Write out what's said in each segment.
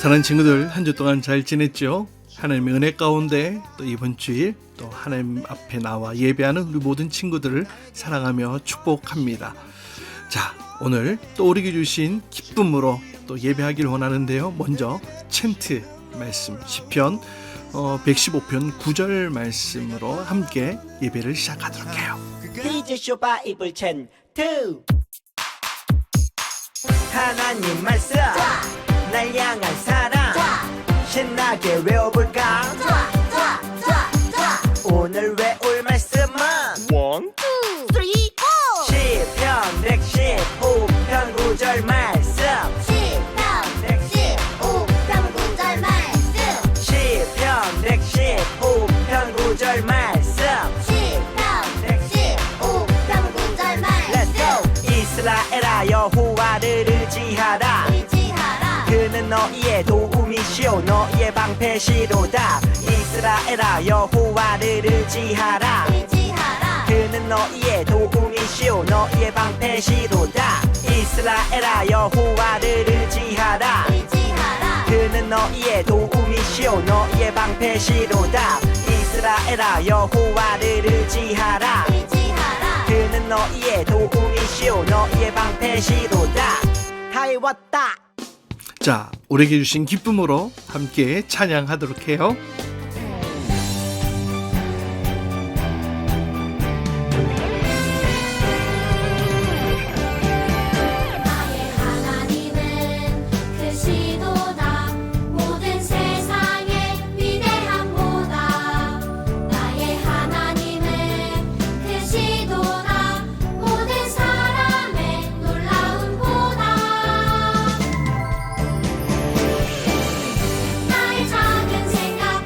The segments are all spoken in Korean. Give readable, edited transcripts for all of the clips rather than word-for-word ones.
사랑하는 친구들, 한 주 동안 잘 지냈죠? 하나님의 은혜 가운데 또 이번 주일 또 하나님 앞에 나와 예배하는 우리 모든 친구들을 사랑하며 축복합니다. 자, 오늘 또 우리에게 주신 기쁨으로 또 예배하길 원하는데요. 먼저 챈트 말씀 시편 115편 9절 말씀으로 함께 예배를 시작하도록 해요. 퀴즈 쇼 바이블 챈트 하나님 말씀 날 향한 사랑 신나게 외워볼까 오늘 외울 말씀은 1, 2, 3, 4 시편 115편 9절 말씀 시편 115편 9절 말씀 시편 115편 9절 말씀 시편 115편 9절 Let's go! 말씀 이스라엘아 여호와를 의지하라 의지하라 그는 너희의 도움이시오 너희의 방패시로다 이스라엘아 여호와를 의지하라 의지하라 그는 너희의 도움이시오 너희의 방패시로다 이스라엘아 여호와를 의지하라 의지하라 그는 너희의 도움이시오 너희의 방패시로다 이스라엘아 여호와를 의지하라 의지하라 그는 너희의 도움이시오 너희의 방패시로다 다 외웠다 자, 우리에게 주신 기쁨으로 함께 찬양하도록 해요. 나의 하나님은 크시도다 모든 세상의 위대함보다 나의 하나님은 크시도다 모든 사람의 놀라움보다 나의 작은 생각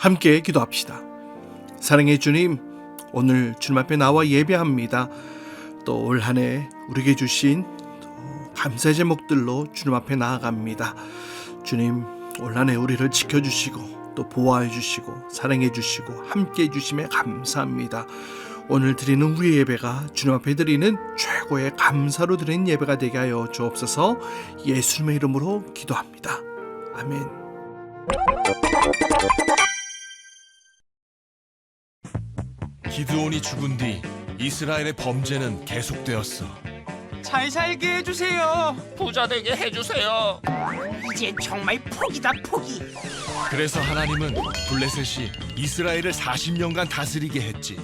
함께 기도합시다. 사랑의 주님, 오늘 주님 앞에 나와 예배합니다. 또 올 한 해 우리에게 주신 감사의 제목들로 주님 앞에 나아갑니다. 주님, 올 한 해 우리를 지켜주시고 또 보호해 주시고 사랑해 주시고 함께 해 주심에 감사합니다. 오늘 드리는 우리 예배가 주님 앞에 드리는 최고의 감사로 드리는 예배가 되게 하여 주옵소서. 예수님의 이름으로 기도합니다. 아멘. 기드온이 죽은 뒤 이스라엘의 범죄는 계속되었어. 잘 살게 해주세요. 부자 되게 해주세요. 이제 정말 포기다 포기. 그래서 하나님은 블레셋이 이스라엘을 40년간 다스리게 했지.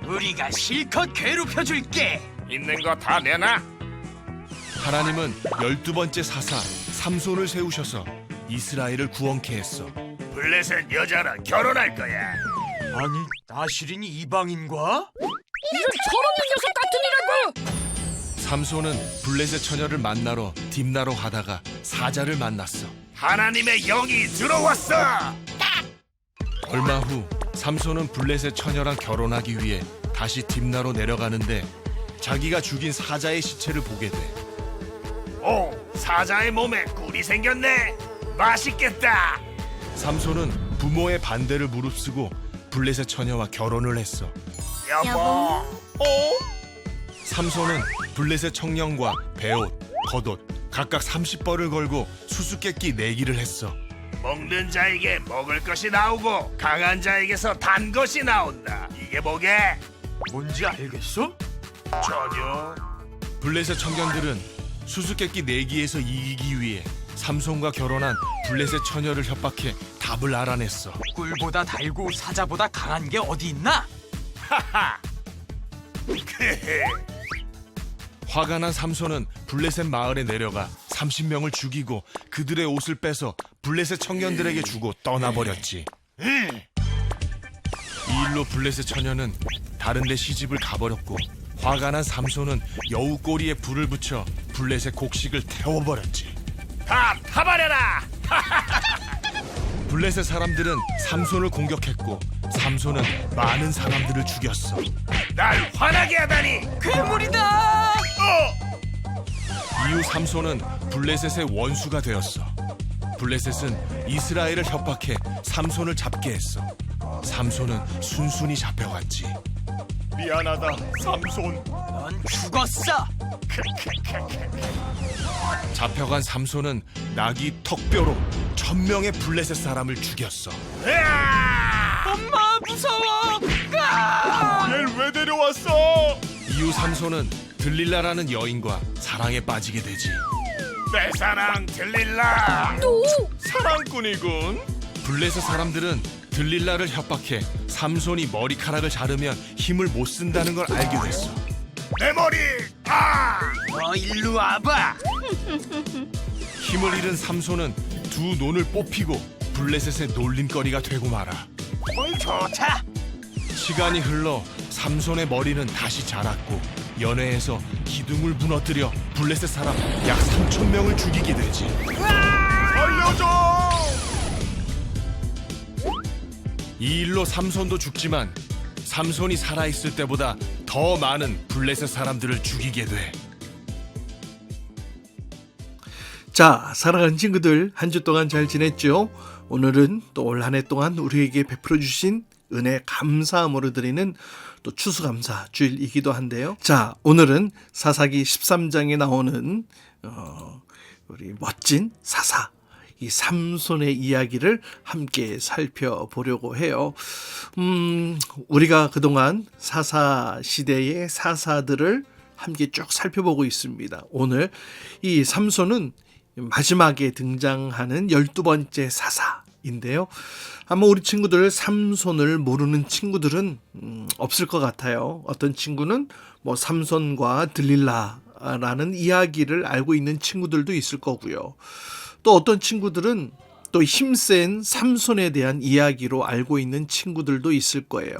우리가 실컷 괴롭혀줄게. 있는 거 다 내놔. 하나님은 12번째 사사 삼손을 세우셔서 이스라엘을 구원케 했어. 블레셋 여자랑 결혼할 거야. 아니, 나시린이 이방인과? 이런 저런 녀석 같은 이라고. 삼손은 블레셋 처녀를 만나러 딥나로 가다가 사자를 만났어. 하나님의 영이 들어왔어. 얼마 후 삼손은 블레셋 처녀랑 결혼하기 위해 다시 딥나로 내려가는데 자기가 죽인 사자의 시체를 보게 돼. 오, 사자의 몸에 꿀이 생겼네. 맛있겠다. 삼손은 부모의 반대를 무릅쓰고 블레셋 처녀와 결혼을 했어. 여보. 삼손은 블레셋 청년과 베옷, 겉옷 각각 30벌을 걸고 수수께끼 내기를 했어. 먹는 자에게 먹을 것이 나오고 강한 자에게서 단 것이 나온다. 이게 뭐게? 뭔지 알겠어? 전혀. 블레셋 청년들은 수수께끼 내기에서 이기기 위해 삼손과 결혼한 블레셋 처녀를 협박해 답을 알아냈어. 꿀보다 달고 사자보다 강한 게 어디 있나? 하하. 화가 난 삼손은 블레셋 마을에 내려가 30명을 죽이고 그들의 옷을 빼서 블레셋 청년들에게 주고 떠나버렸지. 이 일로 블레셋 처녀는 다른 데 시집을 가버렸고 화가 난 삼손은 여우 꼬리에 불을 붙여 블레셋 곡식을 태워버렸지. 다 타버려라. 블레셋 사람들은 삼손을 공격했고 삼손은 많은 사람들을 죽였어. 날 화나게 하다니. 괴물이다. 이후 삼손은 블레셋의 원수가 되었어. 블레셋은 이스라엘을 협박해 삼손을 잡게 했어. 삼손은 순순히 잡혀갔지. 미안하다, 삼손. 넌 죽었어. 잡혀간 삼손은 나귀 턱뼈로 1000명의 블레셋 사람을 죽였어. 엄마 무서워. 얘를 왜 데려왔어? 이후 삼손은 들릴라라는 여인과 사랑에 빠지게 되지. 내 사랑 들릴라. 사랑꾼이군. 블레셋 사람들은 들릴라를 협박해 삼손이 머리카락을 자르면 힘을 못 쓴다는 걸 알게 됐어. 내 머리. 아! 너 일로 와봐. 힘을 잃은 삼손은 두 논을 뽑히고 블레셋의 놀림거리가 되고 말아. 좋다. 시간이 흘러 삼손의 머리는 다시 자랐고 연회에서 기둥을 무너뜨려 블레셋 사람 약 3000명을 죽이게 되지. 알려줘. 이 일로 삼손도 죽지만 삼손이 살아있을 때보다 더 많은 블레셋 사람들을 죽이게 돼. 자, 사랑하는 친구들, 한 주 동안 잘 지냈죠? 오늘은 또 올 한 해 동안 우리에게 베풀어 주신 은혜 감사함으로 드리는 또 추수감사 주일이기도 한데요. 자, 오늘은 사사기 13장에 나오는 우리 멋진 사사 이 삼손의 이야기를 함께 살펴보려고 해요. 우리가 그동안 사사 시대의 사사들을 함께 쭉 살펴보고 있습니다. 오늘 이 삼손은 마지막에 등장하는 12번째 사사인데요. 아마 우리 친구들 삼손을 모르는 친구들은 없을 것 같아요. 어떤 친구는 뭐 삼손과 들릴라라는 이야기를 알고 있는 친구들도 있을 거고요. 또 어떤 친구들은 또 힘센 삼손에 대한 이야기로 알고 있는 친구들도 있을 거예요.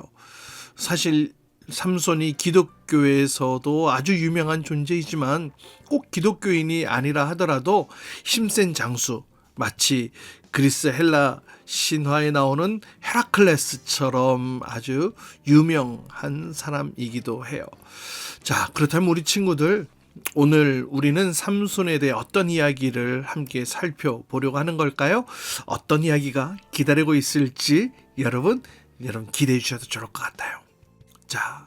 사실 삼손이 기독교에서도 아주 유명한 존재이지만 꼭 기독교인이 아니라 하더라도 힘센 장수, 마치 그리스 헬라 신화에 나오는 헤라클레스처럼 아주 유명한 사람이기도 해요. 자, 그렇다면 우리 친구들, 오늘 우리는 삼손에 대해 어떤 이야기를 함께 살펴보려고 하는 걸까요? 어떤 이야기가 기다리고 있을지 여러분 기대해 주셔도 좋을 것 같아요. 자,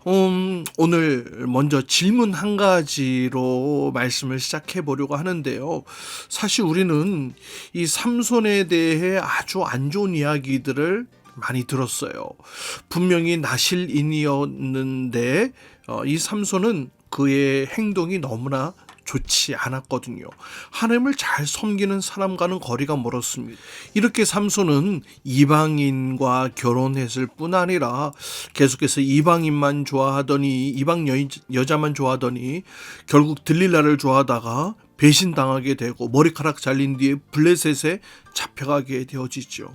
오늘 먼저 질문 한 가지로 말씀을 시작해 보려고 하는데요. 사실 우리는 이 삼손에 대해 아주 안 좋은 이야기들을 많이 들었어요. 분명히 나실인이었는데 이 삼손은 그의 행동이 너무나 좋지 않았거든요. 하나님을 잘 섬기는 사람과는 거리가 멀었습니다. 이렇게 삼손은 이방인과 결혼했을 뿐 아니라 계속해서 이방인만 좋아하더니 이방 여자만 좋아하더니 결국 들릴라를 좋아하다가 배신당하게 되고 머리카락 잘린 뒤에 블레셋에 잡혀가게 되어지죠.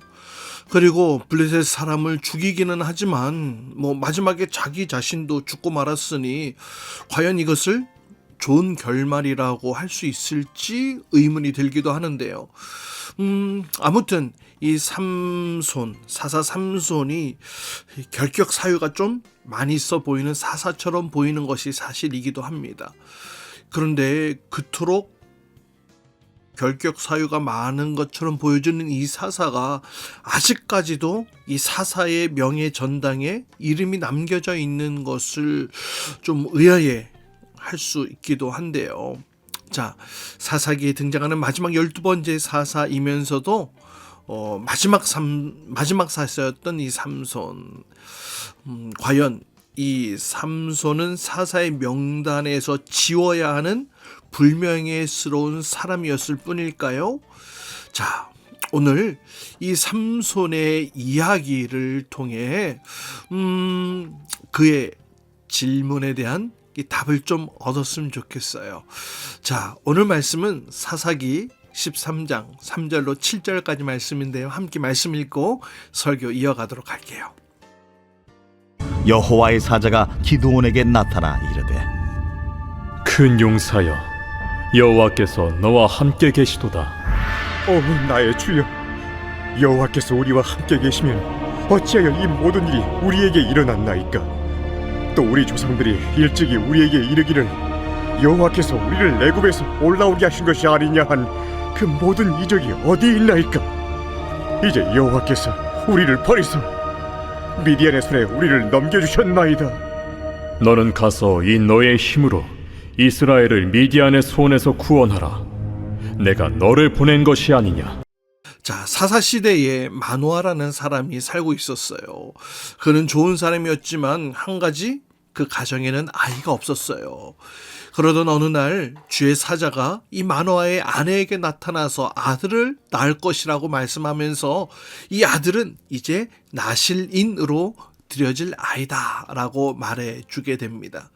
그리고 블레셋 사람을 죽이기는 하지만 마지막에 자기 자신도 죽고 말았으니 과연 이것을 좋은 결말이라고 할 수 있을지 의문이 들기도 하는데요. 아무튼 이 사사 삼손이 결격 사유가 좀 많이 있어 보이는 사사처럼 보이는 것이 사실이기도 합니다. 그런데 그토록 결격 사유가 많은 것처럼 보여지는 이 사사가 아직까지도 이 사사의 명예 전당에 이름이 남겨져 있는 것을 좀 의아해 할 수 있기도 한데요. 자, 사사기에 등장하는 마지막 12번째 사사이면서도 마지막 사사였던 이 삼손, 과연 이 삼손은 사사의 명단에서 지워야 하는 불명예스러운 사람이었을 뿐일까요? 자, 오늘 이 삼손의 이야기를 통해 그의 질문에 대한 이 답을 좀 얻었으면 좋겠어요. 자, 오늘 말씀은 사사기 13장 3절로 7절까지 말씀인데요. 함께 말씀 읽고 설교 이어가도록 할게요. 여호와의 사자가 기드온에게 나타나 이르되 큰 용사여, 여호와께서 너와 함께 계시도다. 나의 주여, 여호와께서 우리와 함께 계시면 어찌하여 이 모든 일이 우리에게 일어났나이까? 또 우리 조상들이 일찍이 우리에게 이르기를 여호와께서 우리를 애굽에서 올라오게 하신 것이 아니냐 한 그 모든 이적이 어디 있나이까? 이제 여호와께서 우리를 버리사 미디안의 손에 우리를 넘겨주셨나이다. 너는 가서 이 너의 힘으로 이스라엘을 미디안의 손에서 구원하라. 내가 너를 보낸 것이 아니냐. 자, 사사시대에 마노아라는 사람이 살고 있었어요. 그는 좋은 사람이었지만 한 가지 그 가정에는 아이가 없었어요. 그러던 어느 날 주의 사자가 이 마노아의 아내에게 나타나서 아들을 낳을 것이라고 말씀하면서 이 아들은 이제 나실인으로 드려질 아이다 라고 말해주게 됩니다.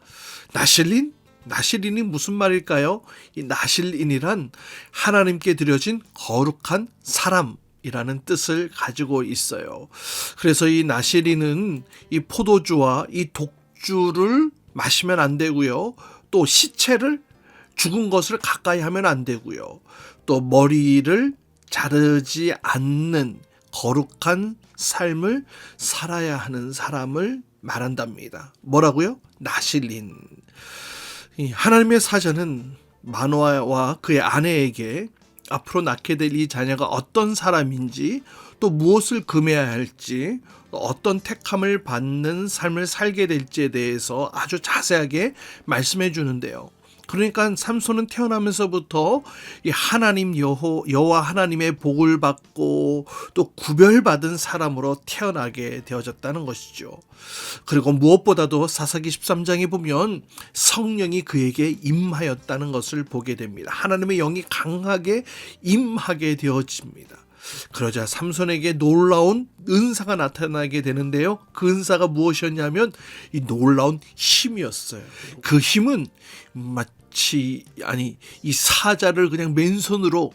나실인? 나실인이 무슨 말일까요? 이 나실인이란 하나님께 드려진 거룩한 사람이라는 뜻을 가지고 있어요. 그래서 이 나실인은 이 포도주와 이 독주를 마시면 안 되고요. 또 시체를 죽은 것을 가까이 하면 안 되고요. 또 머리를 자르지 않는 거룩한 삶을 살아야 하는 사람을 말한답니다. 뭐라고요? 나실인. 하나님의 사자는 마노아와 그의 아내에게 앞으로 낳게 될 이 자녀가 어떤 사람인지, 또 무엇을 금해야 할지, 어떤 택함을 받는 삶을 살게 될지에 대해서 아주 자세하게 말씀해 주는데요. 그러니까 삼손은 태어나면서부터 이 하나님 여호와 하나님의 복을 받고 또 구별받은 사람으로 태어나게 되어졌다는 것이죠. 그리고 무엇보다도 사사기 13장에 보면 성령이 그에게 임하였다는 것을 보게 됩니다. 하나님의 영이 강하게 임하게 되어집니다. 그러자 삼손에게 놀라운 은사가 나타나게 되는데요. 그 은사가 무엇이었냐면 이 놀라운 힘이었어요. 그 힘은 마치 이 사자를 그냥 맨손으로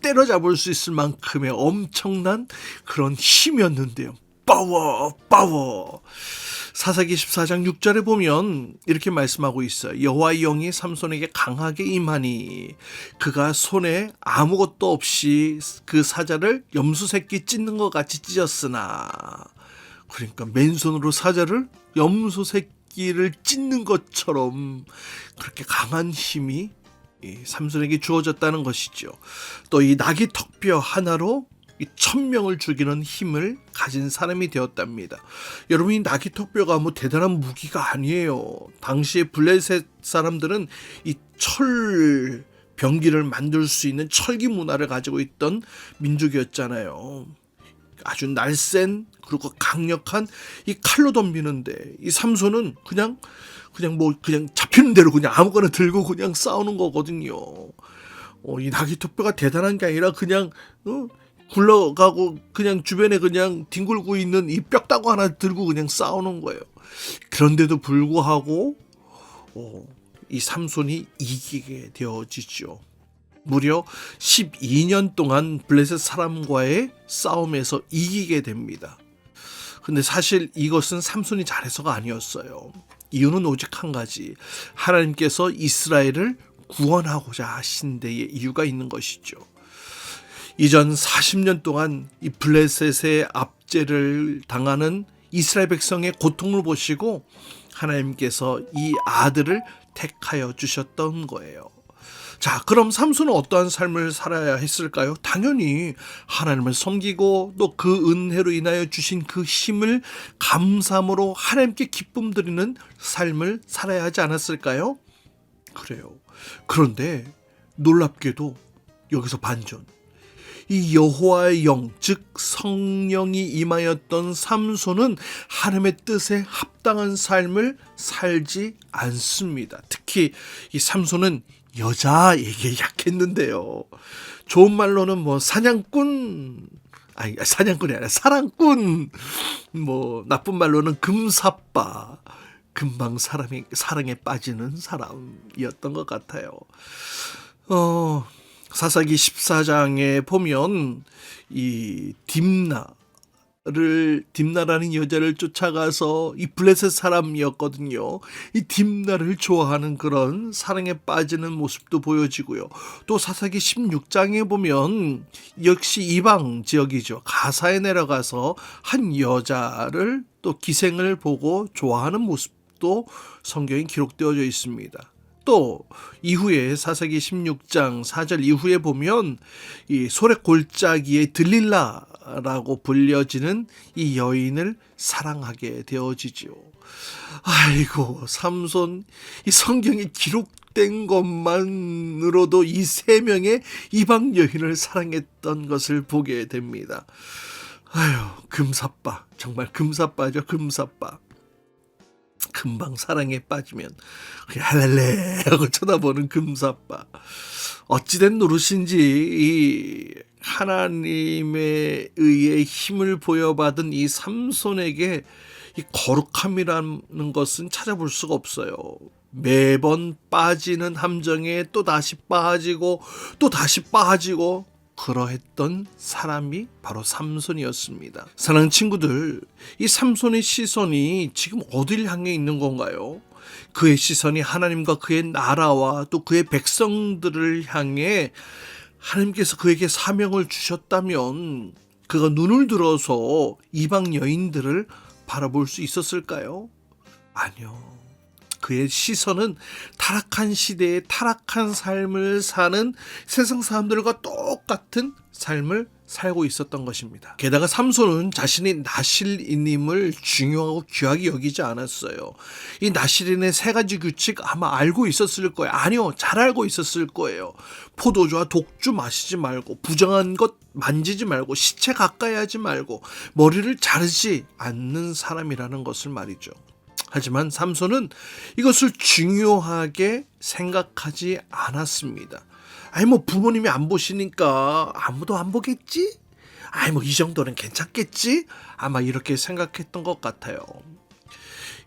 때려잡을 수 있을 만큼의 엄청난 그런 힘이었는데요. 파워. 사사기 14장 6절에 보면 이렇게 말씀하고 있어요. 여호와의 영이 삼손에게 강하게 임하니 그가 손에 아무것도 없이 그 사자를 염소 새끼 찢는 것 같이 찢었으나, 그러니까 맨손으로 사자를 염소 새끼를 찢는 것처럼 그렇게 강한 힘이 이 삼손에게 주어졌다는 것이죠. 또 이 나귀 턱뼈 하나로 이 1000명을 죽이는 힘을 가진 사람이 되었답니다. 여러분, 이 나귀 턱뼈가 뭐 대단한 무기가 아니에요. 당시에 블레셋 사람들은 이 철 병기를 만들 수 있는 철기 문화를 가지고 있던 민족이었잖아요. 아주 날쌘 그리고 강력한 이 칼로 덤비는데, 이 삼손은 그냥 잡히는 대로 그냥 아무거나 들고 그냥 싸우는 거거든요. 이 나귀 턱뼈가 대단한 게 아니라 그냥 굴러가고 그냥 주변에 그냥 뒹굴고 있는 이 뼈다구 하나 들고 그냥 싸우는 거예요. 그런데도 불구하고 이 삼손이 이기게 되어지죠. 무려 12년 동안 블레셋 사람과의 싸움에서 이기게 됩니다. 근데 사실 이것은 삼손이 잘해서가 아니었어요. 이유는 오직 한 가지, 하나님께서 이스라엘을 구원하고자 하신 데에 이유가 있는 것이죠. 이전 40년 동안 이 블레셋의 압제를 당하는 이스라엘 백성의 고통을 보시고 하나님께서 이 아들을 택하여 주셨던 거예요. 자, 그럼 삼손은 어떠한 삶을 살아야 했을까요? 당연히 하나님을 섬기고 또 그 은혜로 인하여 주신 그 힘을 감사함으로 하나님께 기쁨 드리는 삶을 살아야 하지 않았을까요? 그래요. 그런데 놀랍게도 여기서 반전. 이 여호와의 영, 즉 성령이 임하였던 삼손은 하나님의 뜻에 합당한 삶을 살지 않습니다. 특히 이 삼손은 여자에게 약했는데요. 좋은 말로는 뭐 사냥꾼이 아니라 사랑꾼, 뭐 나쁜 말로는 금사빠, 금방 사랑에 빠지는 사람이었던 것 같아요. 사사기 14장에 보면 이 딥나라는 여자를 쫓아가서 이 블레셋 사람이었거든요. 이 딥나를 좋아하는 그런 사랑에 빠지는 모습도 보여지고요. 또 사사기 16장에 보면 역시 이방 지역이죠. 가사에 내려가서 한 여자를 또 기생을 보고 좋아하는 모습도 성경에 기록되어져 있습니다. 또 이후에 사사기 16장 4절 이후에 보면 이 소래 골짜기의 들릴라라고 불려지는 이 여인을 사랑하게 되어지죠. 아이고, 삼손, 이 성경에 기록된 것만으로도 이 3명의 이방 여인을 사랑했던 것을 보게 됩니다. 아유, 금사빠, 정말 금사빠죠, 금사빠. 금방 사랑에 빠지면 할렐레 하고 쳐다보는 금사빠. 어찌된 노릇인지 이 하나님에 의해 힘을 보여받은 이 삼손에게 이 거룩함이라는 것은 찾아볼 수가 없어요. 매번 빠지는 함정에 또 다시 빠지고 또 다시 빠지고 그러했던 사람이 바로 삼손이었습니다. 사랑하는 친구들, 이 삼손의 시선이 지금 어딜 향해 있는 건가요? 그의 시선이 하나님과 그의 나라와 또 그의 백성들을 향해 하나님께서 그에게 사명을 주셨다면 그가 눈을 들어서 이방 여인들을 바라볼 수 있었을까요? 아니요. 그의 시선은 타락한 시대에 타락한 삶을 사는 세상 사람들과 똑같은 삶을 살고 있었던 것입니다. 게다가 삼손은 자신이 나실인임을 중요하고 귀하게 여기지 않았어요. 이 나실인의 3가지 규칙 아마 알고 있었을 거예요. 아니요, 잘 알고 있었을 거예요. 포도주와 독주 마시지 말고, 부정한 것 만지지 말고, 시체 가까이 하지 말고, 머리를 자르지 않는 사람이라는 것을 말이죠. 하지만 삼손은 이것을 중요하게 생각하지 않았습니다. 뭐 부모님이 안 보시니까 아무도 안 보겠지? 뭐 이 정도는 괜찮겠지? 아마 이렇게 생각했던 것 같아요.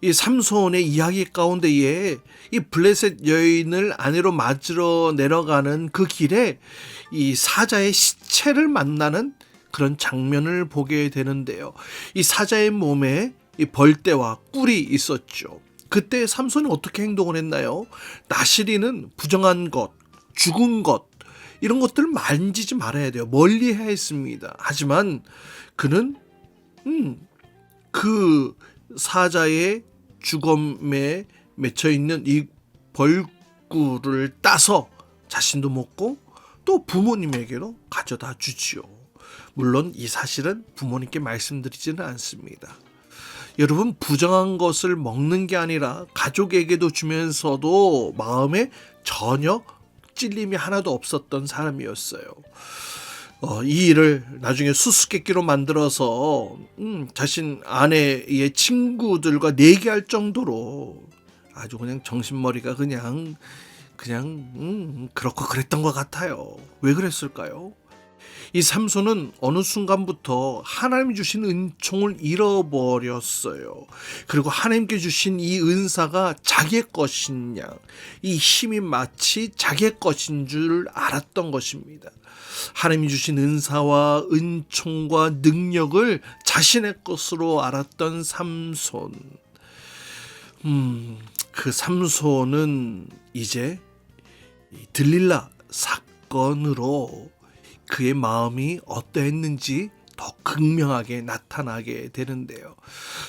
이 삼손의 이야기 가운데에 이 블레셋 여인을 아내로 맞으러 내려가는 그 길에 이 사자의 시체를 만나는 그런 장면을 보게 되는데요. 이 사자의 몸에 이 벌떼와 꿀이 있었죠. 그때 삼손이 어떻게 행동을 했나요? 나시리는 부정한 것, 죽은 것 이런 것들을 만지지 말아야 돼요. 멀리 해야 했습니다. 하지만 그는 그 사자의 주검에 맺혀 있는 이 벌꿀을 따서 자신도 먹고 또 부모님에게도 가져다 주지요. 물론 이 사실은 부모님께 말씀드리지는 않습니다. 여러분, 부정한 것을 먹는 게 아니라 가족에게도 주면서도 마음에 전혀 찔림이 하나도 없었던 사람이었어요. 이 일을 나중에 수수께끼로 만들어서 자신 아내의 친구들과 내기할 정도로 아주 그냥 정신머리가 그냥 그렇고 그랬던 것 같아요. 왜 그랬을까요? 이 삼손은 어느 순간부터 하나님이 주신 은총을 잃어버렸어요. 그리고 하나님께 주신 이 은사가 자기의 것인 양, 이 힘이 마치 자기의 것인 줄 알았던 것입니다. 하나님이 주신 은사와 은총과 능력을 자신의 것으로 알았던 삼손. 그 삼손은 이제 들릴라 사건으로 그의 마음이 어떠했는지 더 극명하게 나타나게 되는데요.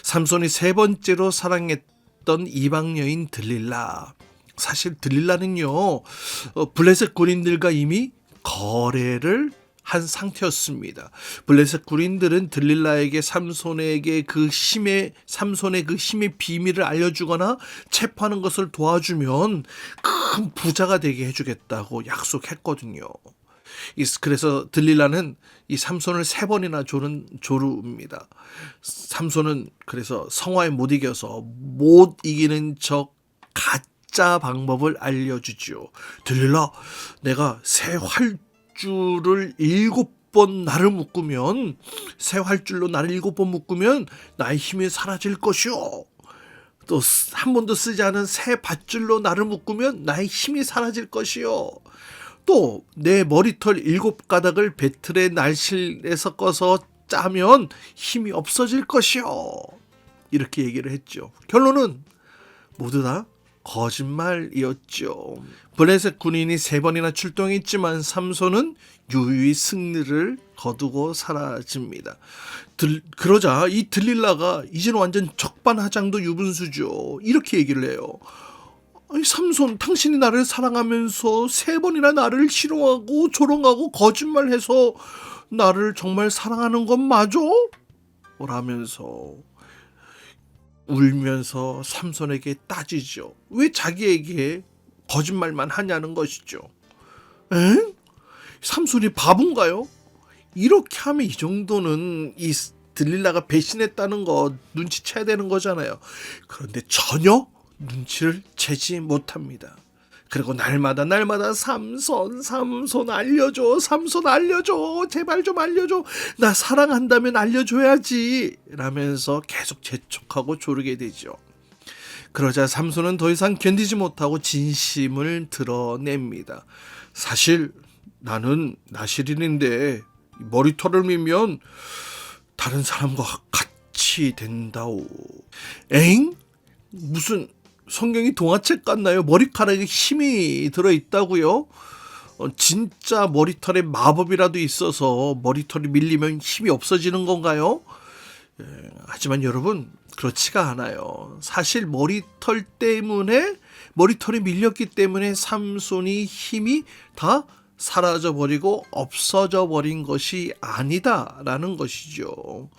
삼손이 세 번째로 사랑했던 이방 여인 들릴라. 사실 들릴라는요, 블레셋 군인들과 이미 거래를 한 상태였습니다. 블레셋 군인들은 들릴라에게 삼손의 그 힘의 비밀을 알려주거나 체포하는 것을 도와주면 큰 부자가 되게 해주겠다고 약속했거든요. 그래서 들릴라는 이 삼손을 3번이나 조릅니다. 삼손은 그래서 성화에 못 이겨서 못 이기는 척 가짜 방법을 알려주죠. 들릴라, 내가 새 활줄을 7번 나를 묶으면, 새 활줄로 나를 7번 묶으면 나의 힘이 사라질 것이요. 또 한 번도 쓰지 않은 새 밧줄로 나를 묶으면 나의 힘이 사라질 것이요. 또 내 머리털 7가닥을 배틀의 날실에 섞어서 짜면 힘이 없어질 것이요. 이렇게 얘기를 했죠. 결론은 모두 다 거짓말이었죠. 블레셋 군인이 3번이나 출동했지만 삼손은 유유히 승리를 거두고 사라집니다. 그러자 이 들릴라가 이제는 완전 적반하장도 유분수죠. 이렇게 얘기를 해요. 아니, 삼손, 당신이 나를 사랑하면서 3번이나 나를 싫어하고 조롱하고 거짓말해서 나를 정말 사랑하는 건 맞아? 라면서 울면서 삼손에게 따지죠. 왜 자기에게 거짓말만 하냐는 것이죠. 에? 삼손이 바본가요? 이렇게 하면 이 정도는 이 들릴라가 배신했다는 거 눈치채야 되는 거잖아요. 그런데 전혀 눈치를 채지 못합니다. 그리고 날마다 삼손 알려줘, 삼손 알려줘, 제발 좀 알려줘, 나 사랑한다면 알려줘야지 라면서 계속 재촉하고 조르게 되죠. 그러자 삼손은 더 이상 견디지 못하고 진심을 드러냅니다. 사실 나는 나시린인데 머리털을 밀면 다른 사람과 같이 된다오. 에잉? 무슨 성경이 동화책 같나요? 머리카락에 힘이 들어있다고요? 진짜 머리털에 마법이라도 있어서 머리털이 밀리면 힘이 없어지는 건가요? 하지만 여러분, 그렇지가 않아요. 사실 머리털이 밀렸기 때문에 삼손이 힘이 다 사라져버리고 없어져 버린 것이 아니다라는 것이죠.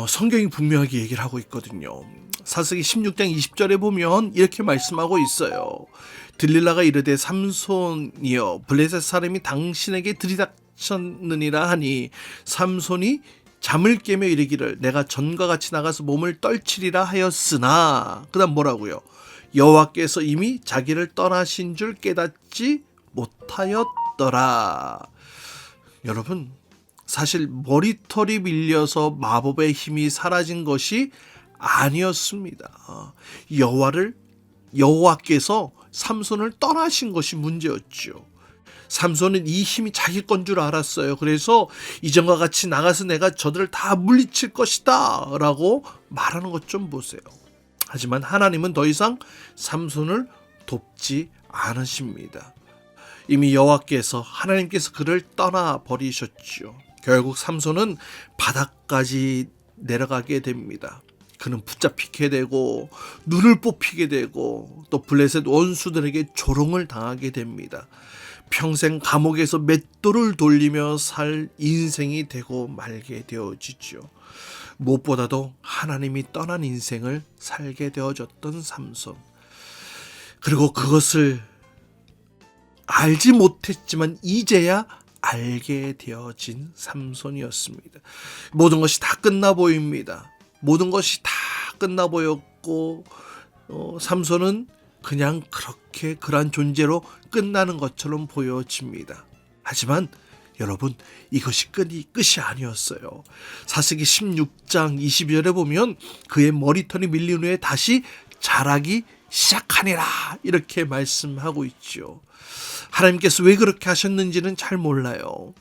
성경이 분명하게 얘기를 하고 있거든요. 사사기 16장 20절에 보면 이렇게 말씀하고 있어요. 들릴라가 이르되 삼손이여, 블레셋 사람이 당신에게 들이닥쳤느니라 하니 삼손이 잠을 깨며 이르기를 내가 전과 같이 나가서 몸을 떨치리라 하였으나, 그 다음 뭐라고요? 여호와께서 이미 자기를 떠나신 줄 깨닫지 못하였더라. 여러분, 사실 머리털이 밀려서 마법의 힘이 사라진 것이 아니었습니다. 여호와께서 삼손을 떠나신 것이 문제였죠. 삼손은 이 힘이 자기 건 줄 알았어요. 그래서 이전과 같이 나가서 내가 저들을 다 물리칠 것이다 라고 말하는 것 좀 보세요. 하지만 하나님은 더 이상 삼손을 돕지 않으십니다. 이미 여호와께서 하나님께서 그를 떠나버리셨죠. 결국 삼손은 바닥까지 내려가게 됩니다. 그는 붙잡히게 되고 눈을 뽑히게 되고 또 블레셋 원수들에게 조롱을 당하게 됩니다. 평생 감옥에서 맷돌을 돌리며 살 인생이 되고 말게 되어지죠. 무엇보다도 하나님이 떠난 인생을 살게 되어졌던 삼손. 그리고 그것을 알지 못했지만 이제야 알게 되어진 삼손이었습니다. 모든 것이 다 끝나 보입니다. 모든 것이 다 끝나 보였고 삼손은 그냥 그렇게 그러한 존재로 끝나는 것처럼 보여집니다. 하지만 여러분, 이것이 끝이 아니었어요. 사사기 16장 22절에 보면 그의 머리털이 밀린 후에 다시 자라기 시작하니라 이렇게 말씀하고 있죠. 하나님께서 왜 그렇게 하셨는지는 잘 몰라요.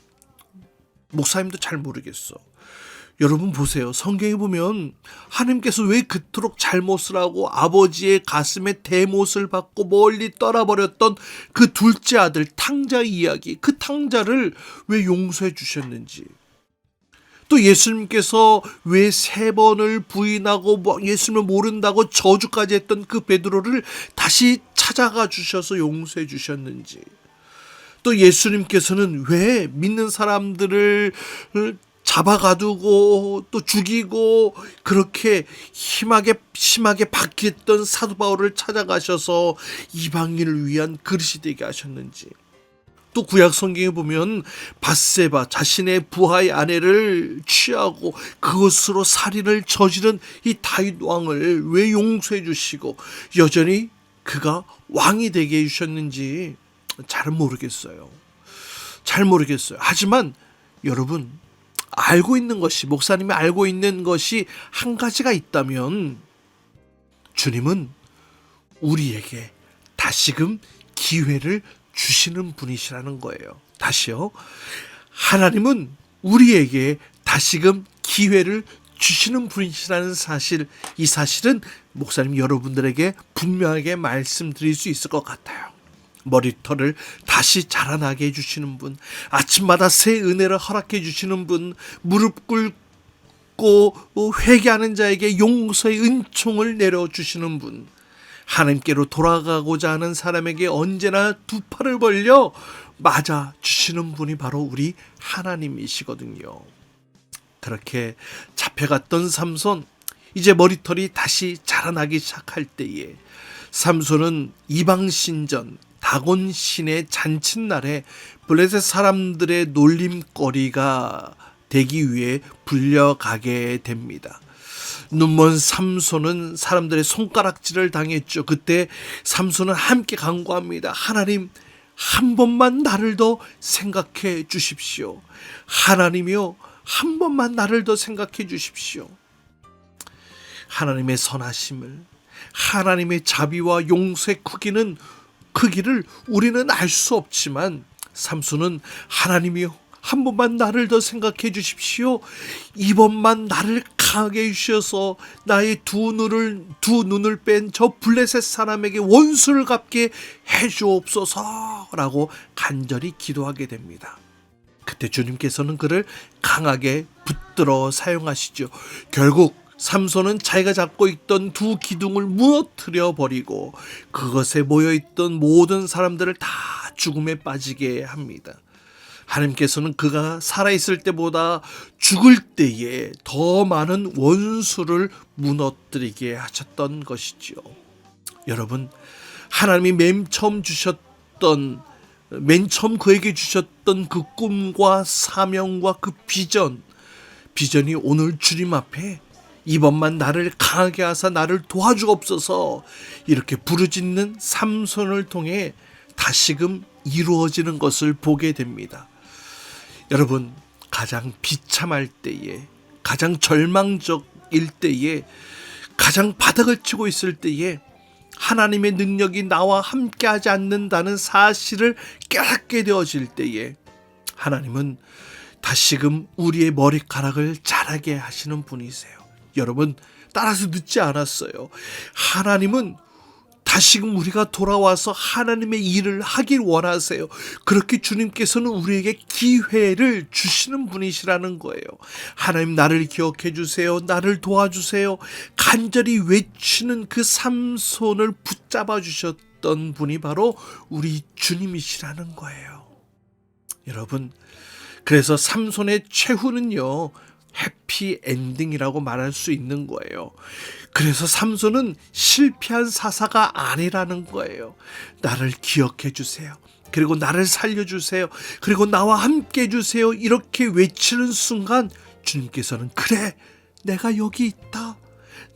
목사님도 잘 모르겠어. 여러분 보세요. 성경에 보면 하나님께서 왜 그토록 잘못을 하고 아버지의 가슴에 대못을 받고 멀리 떠나버렸던 그 둘째 아들 탕자 이야기, 그 탕자를 왜 용서해 주셨는지, 또 예수님께서 왜 3번을 부인하고 예수님을 모른다고 저주까지 했던 그 베드로를 다시 찾아가 주셔서 용서해 주셨는지, 또 예수님께서는 왜 믿는 사람들을 잡아가두고 또 죽이고 그렇게 심하게 박했던 사도 바울을 찾아가셔서 이방인을 위한 그릇이 되게 하셨는지, 또 구약 성경에 보면 밧세바 자신의 부하의 아내를 취하고 그것으로 살인을 저지른 이 다윗 왕을 왜 용서해 주시고 여전히 그가 왕이 되게 해주셨는지 잘 모르겠어요. 하지만 여러분, 알고 있는 것이, 목사님이 알고 있는 것이 한 가지가 있다면 주님은 우리에게 다시금 기회를 주시는 분이시라는 거예요. 다시요. 하나님은 우리에게 다시금 기회를 주시는 분이시라는 사실, 이 사실은 목사님 여러분들에게 분명하게 말씀드릴 수 있을 것 같아요. 머리털을 다시 자라나게 해주시는 분, 아침마다 새 은혜를 허락해 주시는 분, 무릎 꿇고 회개하는 자에게 용서의 은총을 내려주시는 분, 하나님께로 돌아가고자 하는 사람에게 언제나 두 팔을 벌려 맞아 주시는 분이 바로 우리 하나님이시거든요. 그렇게 잡혀갔던 삼손, 이제 머리털이 다시 자라나기 시작할 때에 삼손은 이방신전 다곤 신의 잔칫날에 블레셋 사람들의 놀림거리가 되기 위해 불려가게 됩니다. 눈먼 삼손은 사람들의 손가락질을 당했죠. 그때 삼손은 함께 간구합니다. 하나님, 한 번만 나를 더 생각해 주십시오. 하나님이요, 한 번만 나를 더 생각해 주십시오. 하나님의 선하심을, 하나님의 자비와 용서의 크기를 우리는 알 수 없지만 삼손은 하나님이요, 한 번만 나를 더 생각해 주십시오. 이번만 나를 강하게 해주셔서 나의 두 눈을 뺀 저 블레셋 사람에게 원수를 갚게 해주옵소서라고 간절히 기도하게 됩니다. 그때 주님께서는 그를 강하게 붙들어 사용하시죠. 결국 삼손은 자기가 잡고 있던 두 기둥을 무너뜨려 버리고 그것에 모여있던 모든 사람들을 다 죽음에 빠지게 합니다. 하나님께서는 그가 살아있을 때보다 죽을 때에 더 많은 원수를 무너뜨리게 하셨던 것이지요. 여러분, 하나님이 맨 처음 그에게 주셨던 그 꿈과 사명과 그 비전이 오늘 주님 앞에 이번만 나를 강하게 하사 나를 도와주옵소서 이렇게 부르짖는 삼손을 통해 다시금 이루어지는 것을 보게 됩니다. 여러분, 가장 비참할 때에, 가장 절망적일 때에, 가장 바닥을 치고 있을 때에 하나님의 능력이 나와 함께하지 않는다는 사실을 깨닫게 되어질 때에 하나님은 다시금 우리의 머리카락을 자라게 하시는 분이세요. 여러분, 따라서 늦지 않았어요. 하나님은 다시금 우리가 돌아와서 하나님의 일을 하길 원하세요. 그렇게 주님께서는 우리에게 기회를 주시는 분이시라는 거예요. 하나님, 나를 기억해 주세요. 나를 도와주세요. 간절히 외치는 그 삼손을 붙잡아 주셨던 분이 바로 우리 주님이시라는 거예요. 여러분, 그래서 삼손의 최후는요, 해피엔딩이라고 말할 수 있는 거예요. 그래서 삼손은 실패한 사사가 아니라는 거예요. 나를 기억해 주세요. 그리고 나를 살려주세요. 그리고 나와 함께 해주세요. 이렇게 외치는 순간 주님께서는 그래, 내가 여기 있다.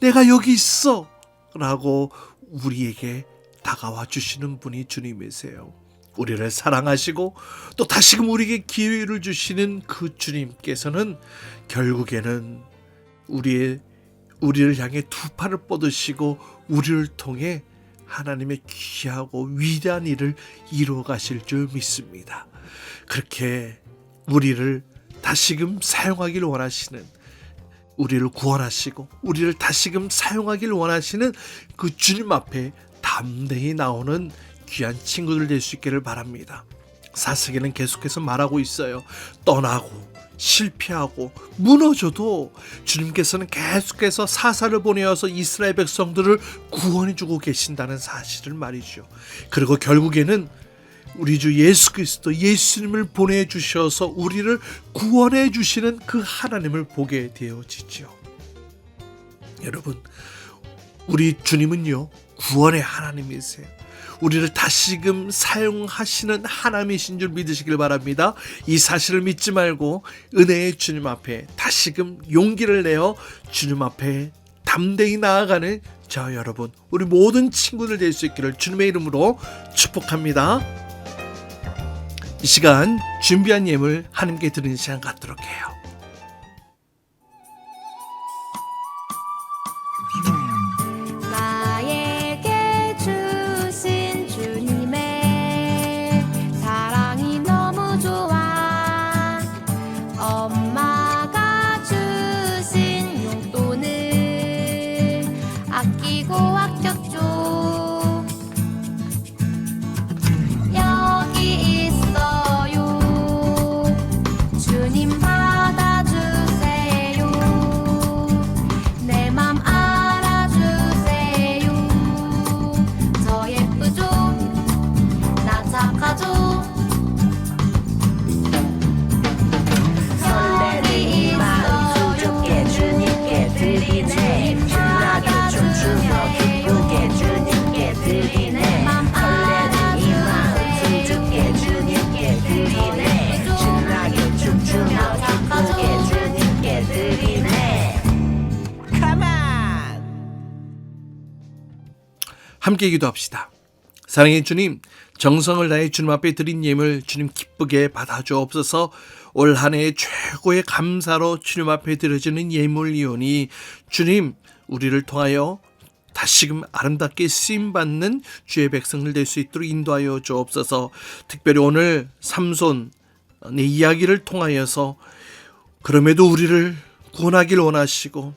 내가 여기 있어. 라고 우리에게 다가와 주시는 분이 주님이세요. 우리를 사랑하시고 또 다시금 우리에게 기회를 주시는 그 주님께서는 결국에는 우리를 향해 두 팔을 뻗으시고 우리를 통해 하나님의 귀하고 위대한 일을 이루어 가실 줄 믿습니다. 그렇게 우리를 다시금 사용하길 원하시는, 우리를 구원하시고 우리를 다시금 사용하길 원하시는 그 주님 앞에 담대히 나오는 귀한 친구들 될 수 있기를 바랍니다. 사사기는 계속해서 말하고 있어요. 떠나고 실패하고 무너져도 주님께서는 계속해서 사사를 보내어서 이스라엘 백성들을 구원해주고 계신다는 사실을 말이죠. 그리고 결국에는 우리 주 예수 그리스도, 예수님을 보내주셔서 우리를 구원해 주시는 그 하나님을 보게 되어지죠. 여러분, 우리 주님은요, 구원의 하나님이세요. 우리를 다시금 사용하시는 하나님이신 줄 믿으시길 바랍니다. 이 사실을 믿지 말고 은혜의 주님 앞에 다시금 용기를 내어 주님 앞에 담대히 나아가는 저 여러분, 우리 모든 친구들 될 수 있기를 주님의 이름으로 축복합니다. 이 시간 준비한 예물 하나님께 드리는 시간 갖도록 해요. 나에게 주신 주님의 사랑이 너무 좋아. 엄마가 주신 용돈을 아끼고 아꼈죠. 여기 있어요. 주님 받아주세요. 내 맘 알아주세요. 저 예쁘죠? 나 착하죠? 설레는 이 마음 수줍게 주님께 드리네. 신나게 춤추며 기쁘게 주님께 드리네. 설레는 이 마음 수줍게 주님께 드리네. 신나게 춤추며 기쁘게 주님께 드리네. 가만. 함께 기도합시다. 사랑의 주님, 정성을 다해 주님 앞에 드린 예물 주님 기쁘게 받아주옵소서. 올 한 해의 최고의 감사로 주님 앞에 드려지는 예물이오니 주님, 우리를 통하여 다시금 아름답게 쓰임받는 주의 백성들 될 수 있도록 인도하여 주옵소서. 특별히 오늘 삼손의 이야기를 통하여서 그럼에도 우리를 구원하길 원하시고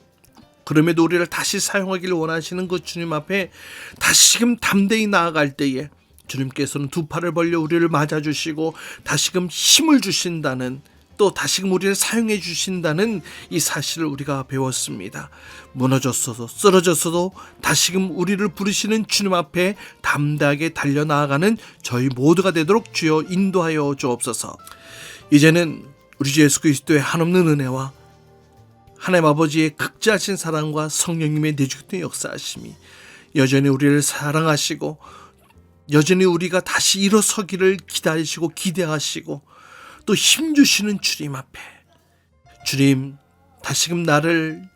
그럼에도 우리를 다시 사용하기를 원하시는 그 주님 앞에 다시금 담대히 나아갈 때에 주님께서는 두 팔을 벌려 우리를 맞아주시고 다시금 힘을 주신다는, 또 다시금 우리를 사용해 주신다는 이 사실을 우리가 배웠습니다. 무너졌어도 쓰러졌어도 다시금 우리를 부르시는 주님 앞에 담대하게 달려나아가는 저희 모두가 되도록 주여 인도하여 주옵소서. 이제는 우리 주 예수 그리스도의 한없는 은혜와 하나님 아버지의 극지하신 사랑과 성령님의 내주기의 역사하심이 여전히 우리를 사랑하시고 여전히 우리가 다시 일어서기를 기다리시고 기대하시고 또 힘주시는 주님 앞에, 주님 다시금 나를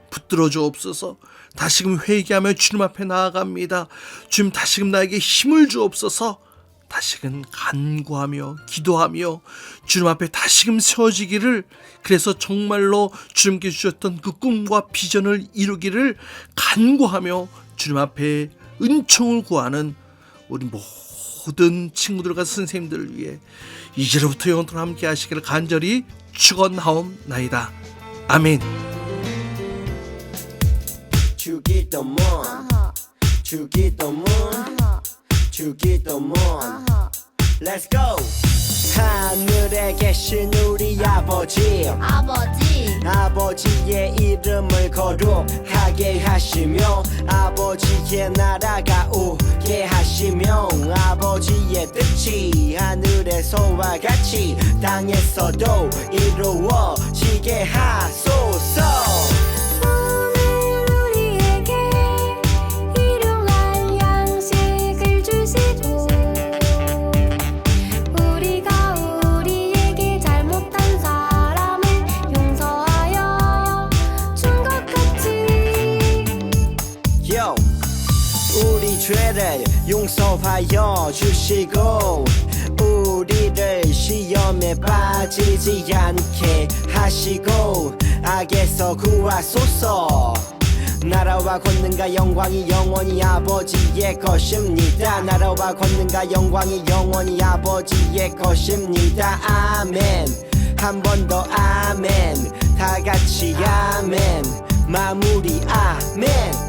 붙들어 주옵소서. 다시금 회개하며 주님 앞에 나아갑니다. 주님 다시금 나에게 힘을 주옵소서. 다시금 간구하며 기도하며 주님 앞에 다시금 세워지기를, 그래서 정말로 주님께 주셨던 그 꿈과 비전을 이루기를 간구하며 주님 앞에 은총을 구하는 우리 모든 친구들과 선생님들을 위해 이제로부터 영원토록 함께 하시기를 간절히 축원하옵나이다. 아멘. 주기도문 주기도문 주기도문 Let's go. 하늘에 계신 우리 아버지 아버지의 이름을 거룩하게 하시며 아버지의 나라가 오게 하시며 아버지의 뜻이 하늘에서와 같이 땅에서도 이루어지게 하소서. 오늘 우리에게 일용할 양식을 주시고 우리가 우리에게 잘못한 사람을 용서하여 준 것 같이 Yo, 우리 죄를 용서하여 주시고 우리를 시험에 빠지지 않게 하시고 악에서 구하소서. 나라와 권능과 영광이 영원히 아버지의 것입니다. 나라와 권능과 영광이 영원히 아버지의 것입니다. 아멘. 한 번 더 아멘. 다 같이 아멘. 마무리 아멘.